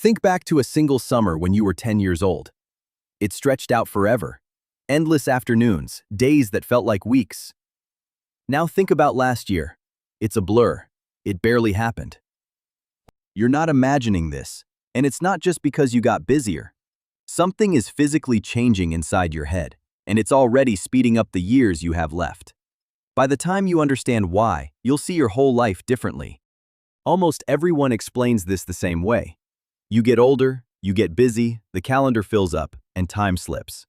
Think back to a single summer when you were 10 years old. It stretched out forever. Endless afternoons, days that felt like weeks. Now think about last year. It's a blur. It barely happened. You're not imagining this, and it's not just because you got busier. Something is physically changing inside your head, and it's already speeding up the years you have left. By the time you understand why, you'll see your whole life differently. Almost everyone explains this the same way. You get older, you get busy, the calendar fills up, and time slips.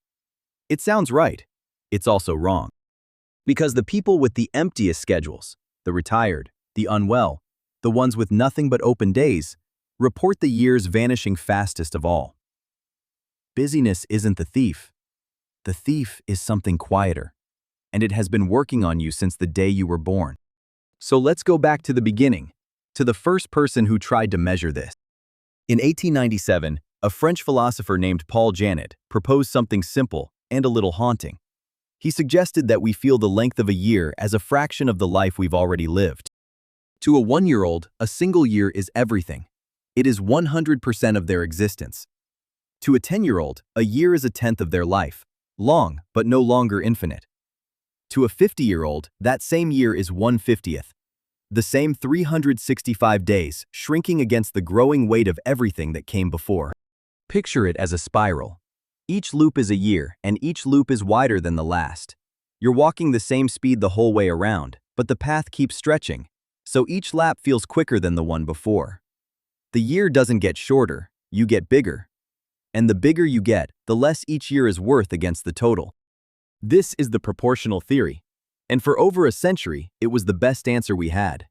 It sounds right. It's also wrong. Because the people with the emptiest schedules, the retired, the unwell, the ones with nothing but open days, report the years vanishing fastest of all. Busyness isn't the thief. The thief is something quieter, and it has been working on you since the day you were born. So let's go back to the beginning, to the first person who tried to measure this. In 1897, a French philosopher named Paul Janet proposed something simple and a little haunting. He suggested that we feel the length of a year as a fraction of the life we've already lived. To a 1-year-old, a single year is everything. It is 100% of their existence. To a 10-year-old, a year is a tenth of their life, long but no longer infinite. To a 50-year-old, that same year is 1/50th. The same 365 days, shrinking against the growing weight of everything that came before. Picture it as a spiral. Each loop is a year, and each loop is wider than the last. You're walking the same speed the whole way around, but the path keeps stretching, so each lap feels quicker than the one before. The year doesn't get shorter, you get bigger. And the bigger you get, the less each year is worth against the total. This is the proportional theory. And for over a century, it was the best answer we had.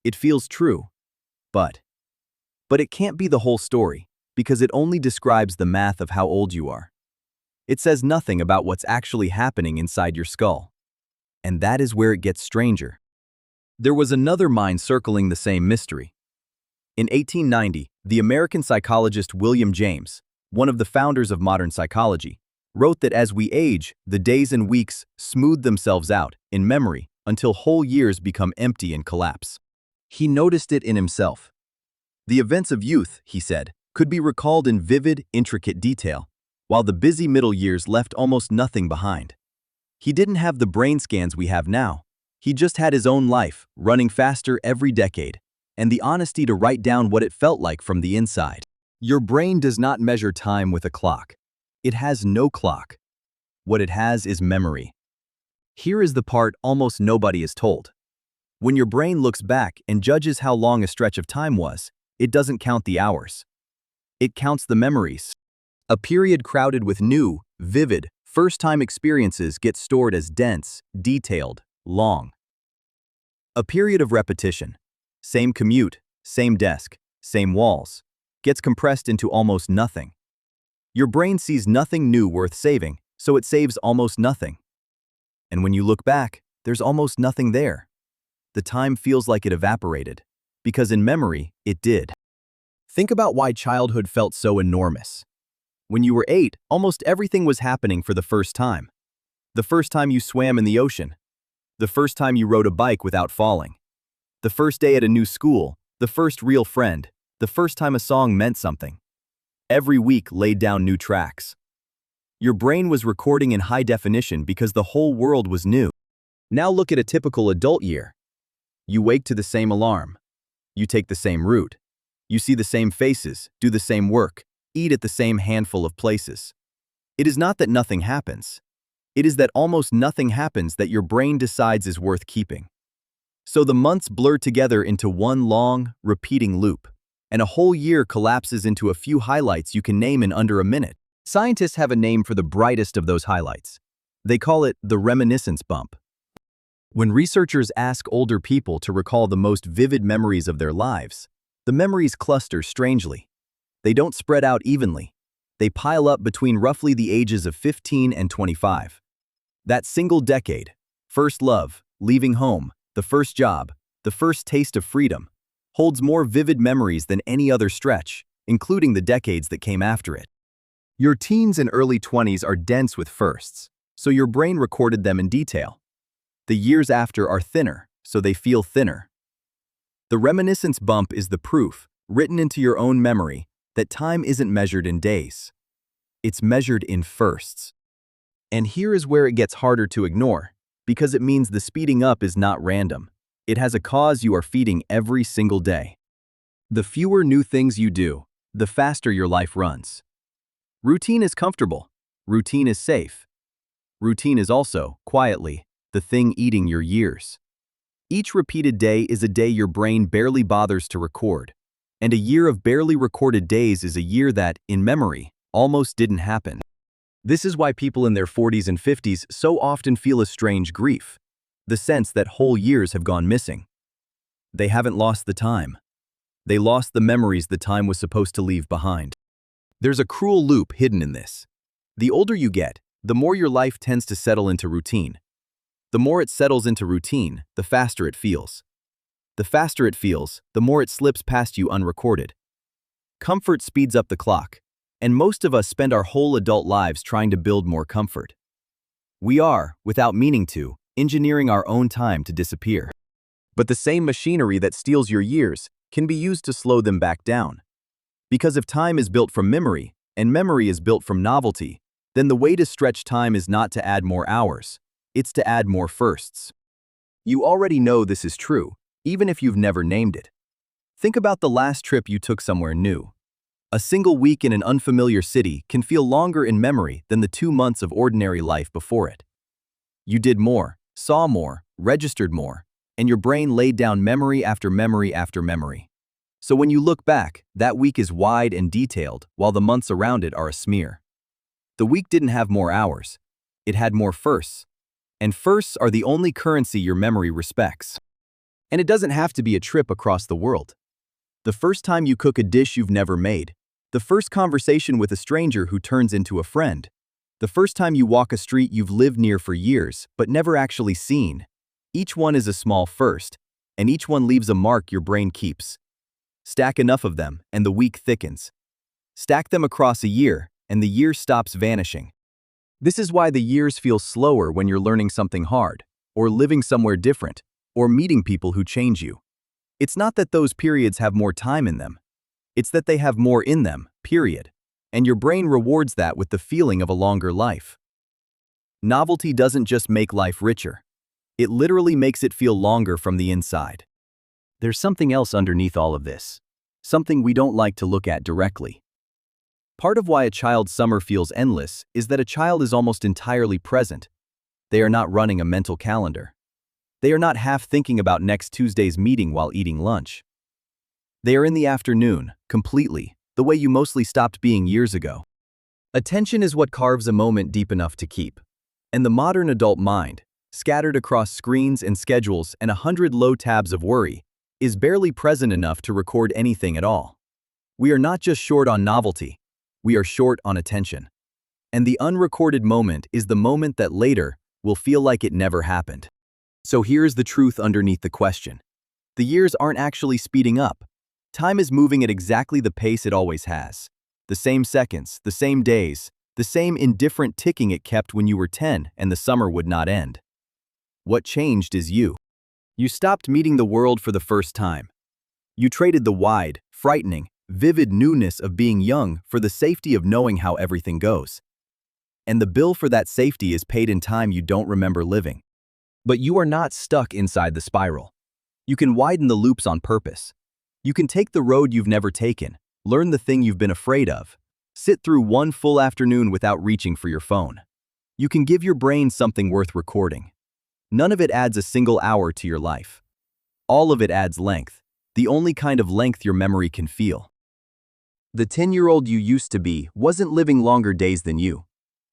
It feels true, but it can't be the whole story, because it only describes the math of how old you are. It says nothing about what's actually happening inside your skull. And that is where it gets stranger. There was another mind circling the same mystery. In 1890, the American psychologist William James, one of the founders of modern psychology, wrote that as we age, the days and weeks smooth themselves out, in memory, until whole years become empty and collapse. He noticed it in himself. The events of youth, he said, could be recalled in vivid, intricate detail, while the busy middle years left almost nothing behind. He didn't have the brain scans we have now. He just had his own life, running faster every decade, and the honesty to write down what it felt like from the inside. Your brain does not measure time with a clock. It has no clock. What it has is memory. Here is the part almost nobody is told. When your brain looks back and judges how long a stretch of time was, it doesn't count the hours. It counts the memories. A period crowded with new, vivid, first-time experiences gets stored as dense, detailed, long. A period of repetition, same commute, same desk, same walls, gets compressed into almost nothing. Your brain sees nothing new worth saving, so it saves almost nothing. And when you look back, there's almost nothing there. The time feels like it evaporated, because in memory, it did. Think about why childhood felt so enormous. When you were 8, almost everything was happening for the first time. The first time you swam in the ocean. The first time you rode a bike without falling. The first day at a new school. The first real friend. The first time a song meant something. Every week laid down new tracks. Your brain was recording in high definition because the whole world was new. Now look at a typical adult year. You wake to the same alarm. You take the same route. You see the same faces, do the same work, eat at the same handful of places. It is not that nothing happens. It is that almost nothing happens that your brain decides is worth keeping. So the months blur together into one long, repeating loop, and a whole year collapses into a few highlights you can name in under a minute. Scientists have a name for the brightest of those highlights. They call it the reminiscence bump. When researchers ask older people to recall the most vivid memories of their lives, the memories cluster strangely. They don't spread out evenly. They pile up between roughly the ages of 15 and 25. That single decade, first love, leaving home, the first job, the first taste of freedom, holds more vivid memories than any other stretch, including the decades that came after it. Your teens and early 20s are dense with firsts, so your brain recorded them in detail. The years after are thinner, so they feel thinner. The reminiscence bump is the proof, written into your own memory, that time isn't measured in days. It's measured in firsts. And here is where it gets harder to ignore, because it means the speeding up is not random. It has a cause you are feeding every single day. The fewer new things you do, the faster your life runs. Routine is comfortable. Routine is safe. Routine is also, quietly, the thing eating your years. Each repeated day is a day your brain barely bothers to record. And a year of barely recorded days is a year that, in memory, almost didn't happen. This is why people in their 40s and 50s so often feel a strange grief, the sense that whole years have gone missing. They haven't lost the time. They lost the memories the time was supposed to leave behind. There's a cruel loop hidden in this. The older you get, the more your life tends to settle into routine. The more it settles into routine, the faster it feels. The faster it feels, the more it slips past you unrecorded. Comfort speeds up the clock, and most of us spend our whole adult lives trying to build more comfort. We are, without meaning to, engineering our own time to disappear. But the same machinery that steals your years can be used to slow them back down. Because if time is built from memory, and memory is built from novelty, then the way to stretch time is not to add more hours, it's to add more firsts. You already know this is true, even if you've never named it. Think about the last trip you took somewhere new. A single week in an unfamiliar city can feel longer in memory than the 2 months of ordinary life before it. You did more, saw more, registered more, and your brain laid down memory after memory after memory. So when you look back, that week is wide and detailed, while the months around it are a smear. The week didn't have more hours. It had more firsts. And firsts are the only currency your memory respects. And it doesn't have to be a trip across the world. The first time you cook a dish you've never made, the first conversation with a stranger who turns into a friend, the first time you walk a street you've lived near for years but never actually seen, each one is a small first, and each one leaves a mark your brain keeps. Stack enough of them, and the week thickens. Stack them across a year, and the year stops vanishing. This is why the years feel slower when you're learning something hard, or living somewhere different, or meeting people who change you. It's not that those periods have more time in them. It's that they have more in them, period. And your brain rewards that with the feeling of a longer life. Novelty doesn't just make life richer. It literally makes it feel longer from the inside. There's something else underneath all of this. Something we don't like to look at directly. Part of why a child's summer feels endless is that a child is almost entirely present. They are not running a mental calendar. They are not half thinking about next Tuesday's meeting while eating lunch. They are in the afternoon, completely, the way you mostly stopped being years ago. Attention is what carves a moment deep enough to keep. And the modern adult mind, scattered across screens and schedules and 100 low tabs of worry, is barely present enough to record anything at all. We are not just short on novelty, we are short on attention. And the unrecorded moment is the moment that later will feel like it never happened. So here's the truth underneath the question. The years aren't actually speeding up. Time is moving at exactly the pace it always has. The same seconds, the same days, the same indifferent ticking it kept when you were 10 and the summer would not end. What changed is you. You stopped meeting the world for the first time. You traded the wide, frightening, vivid newness of being young for the safety of knowing how everything goes. And the bill for that safety is paid in time you don't remember living. But you are not stuck inside the spiral. You can widen the loops on purpose. You can take the road you've never taken, learn the thing you've been afraid of, sit through one full afternoon without reaching for your phone. You can give your brain something worth recording. None of it adds a single hour to your life. All of it adds length, the only kind of length your memory can feel. The 10-year-old you used to be wasn't living longer days than you.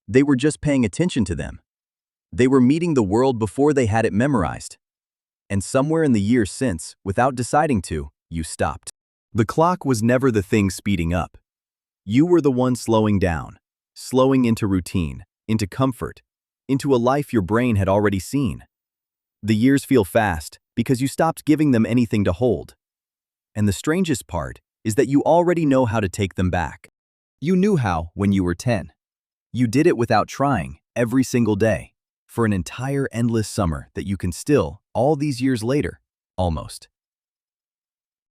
They were just paying attention to them. They were meeting the world before they had it memorized. And somewhere in the years since, without deciding to, you stopped. The clock was never the thing speeding up. You were the one slowing down, slowing into routine, into comfort, into a life your brain had already seen. The years feel fast because you stopped giving them anything to hold. And the strangest part is that you already know how to take them back. You knew how when you were 10. You did it without trying, every single day, for an entire endless summer that you can still, all these years later, almost